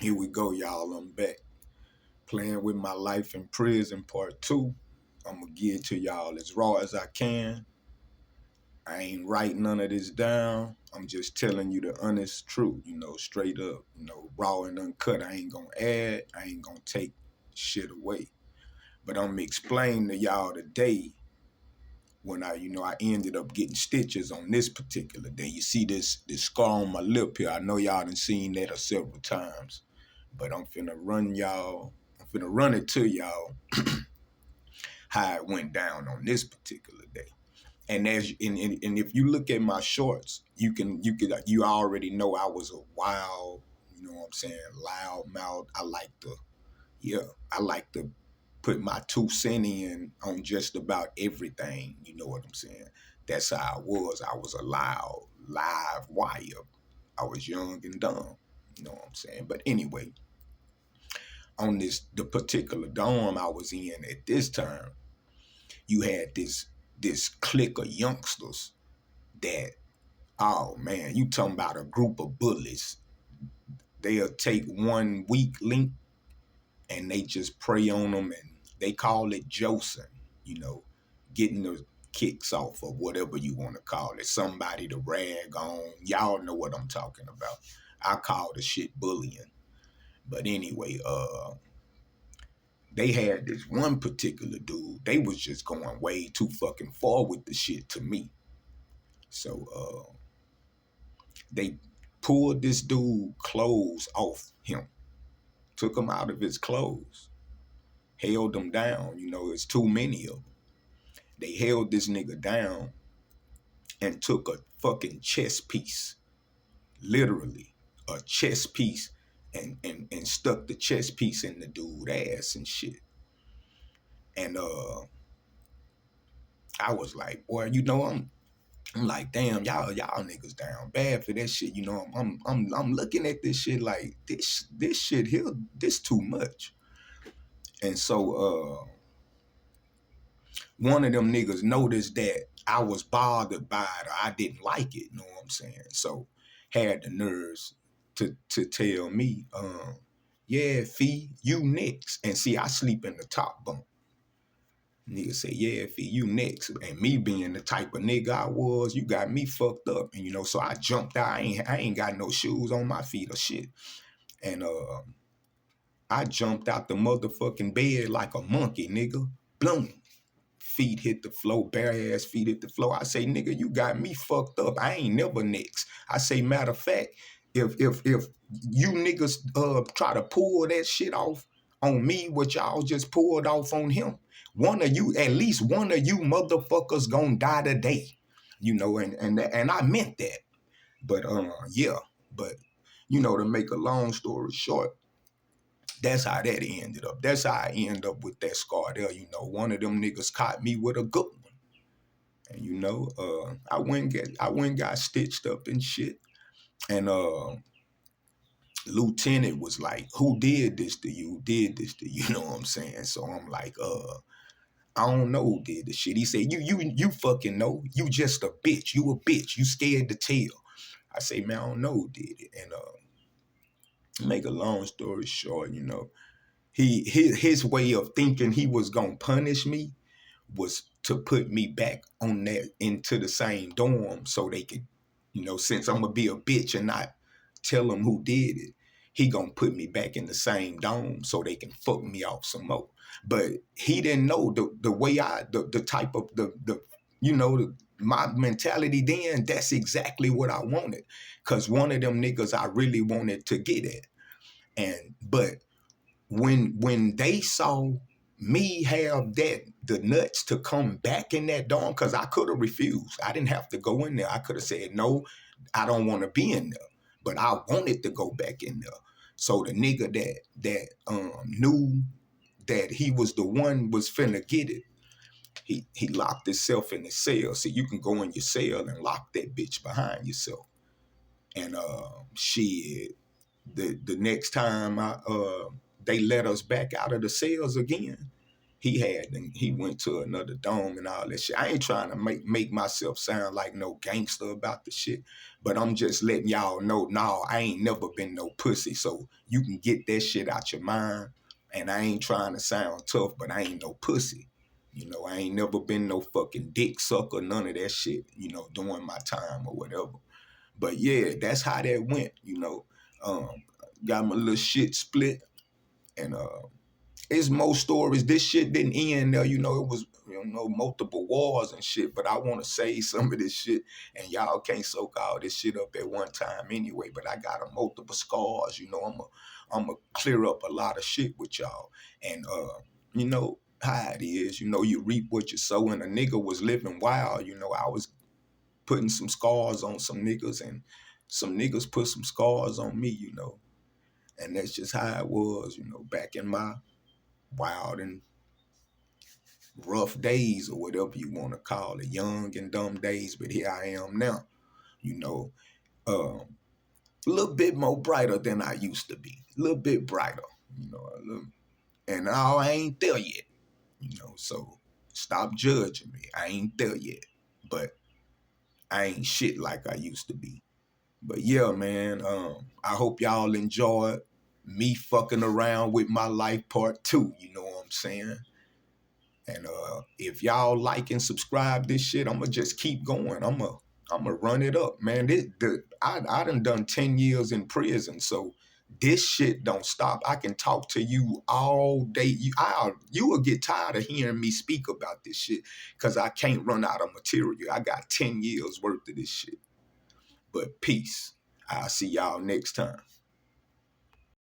Here we go, y'all. I'm back. Playing with my life in prison, part two. I'm gonna give it to y'all as raw as I can. I ain't writing none of this down. I'm just telling you the honest truth, straight up, raw and uncut. I ain't gonna add, I ain't gonna take shit away. But I'm gonna explain to y'all today when I ended up getting stitches on this particular day. You see this scar on my lip here. I know y'all done seen that several times. But I'm finna run it to y'all how it went down on this particular day. And and if you look at my shorts, you already know I was a wild, you know what I'm saying, loud mouth. I like to put my 2 cents in on just about everything. You know what I'm saying? That's how I was. I was a loud, live wire. I was young and dumb. You know what I'm saying? But anyway, on the particular dorm I was in at this time, you had this clique of youngsters that, oh man, you talking about a group of bullies. They'll take one weak link and they just prey on them, and they call it Josing, getting the kicks off or whatever you want to call it. Somebody to rag on. Y'all know what I'm talking about. I call the shit bullying. But anyway, they had this one particular dude. They was just going way too fucking far with the shit to me. So they pulled this dude clothes off him, took him out of his clothes, held him down. It's too many of them. They held this nigga down and took a fucking chess piece, literally a chess piece, and stuck the chess piece in the dude's ass and shit. And I was like, boy, I'm like, damn, y'all niggas down bad for that shit. I'm looking at this shit like this shit here, this too much. And so one of them niggas noticed that I was bothered by it or I didn't like it, you know what I'm saying? So had the nerves to tell me, yeah, Fee, you next. And see, I sleep in the top bunk. Nigga say, yeah, Fee, you next. And me being the type of nigga I was, you got me fucked up. And so I jumped out. I ain't got no shoes on my feet or shit. And I jumped out the motherfucking bed like a monkey, nigga. Bloom. Feet hit the floor, bare ass feet hit the floor. I say, nigga, you got me fucked up. I ain't never next. I say, matter of fact, if you niggas try to pull that shit off on me, what y'all just pulled off on him, at least one of you motherfuckers gonna die today. And I meant that. But yeah. But to make a long story short, that's how that ended up. That's how I end up with that scar there. One of them niggas caught me with a good one. And I went and got stitched up and shit. And Lieutenant was like, who did this to you? Who did this to you? You know what I'm saying? So I'm like, I don't know who did the shit. He said, you fucking know. You just a bitch. You a bitch. You scared to tell. I say, man, I don't know who did it. And make a long story short, his way of thinking he was gonna punish me was to put me back on that into the same dorm so they could, since I'm gonna be a bitch and not tell them who did it, he gonna put me back in the same dorm so they can fuck me off some more. But he didn't know the way the type of my mentality then. That's exactly what I wanted, cause one of them niggas I really wanted to get at, but when they saw me have the nuts to come back in that dorm, because I could have refused. I didn't have to go in there. I could have said, no, I don't want to be in there. But I wanted to go back in there. So the nigga that knew that he was the one was finna get it, he locked himself in his cell. So you can go in your cell and lock that bitch behind yourself. And shit, the next time they let us back out of the cells again, he went to another dome and all that shit. I ain't trying to make myself sound like no gangster about the shit, but I'm just letting y'all know, no, I ain't never been no pussy, so you can get that shit out your mind. And I ain't trying to sound tough, but I ain't no pussy. You know, I ain't never been no fucking dick sucker, none of that shit, you know, during my time or whatever. But yeah, that's how that went, you know. Um, got my little shit split, and it's more stories. This shit didn't end there, you know. It was, you know, multiple wars and shit. But I want to say some of this shit, and y'all can't soak all this shit up at one time anyway. But I got a multiple scars, you know. I'm a clear up a lot of shit with y'all, and you know how it is. You know, you reap what you sow. And a nigga was living wild. You know, I was putting some scars on some niggas, and some niggas put some scars on me. You know, and that's just how it was. You know, back in my wild and rough days, or whatever you want to call it, young and dumb days. But here I am now, you know, a little bit more brighter than I used to be, a little bit brighter, you know, and I ain't there yet, you know, so stop judging me. I ain't there yet, but I ain't shit like I used to be. But yeah, man, I hope y'all enjoyed me fucking around with my life part 2, you know what I'm saying? And if y'all like and subscribe this shit, I'ma just keep going. I'ma run it up, man. I done 10 years in prison, so this shit don't stop. I can talk to you all day. You will get tired of hearing me speak about this shit, because I can't run out of material. I got 10 years worth of this shit. But peace. I'll see y'all next time.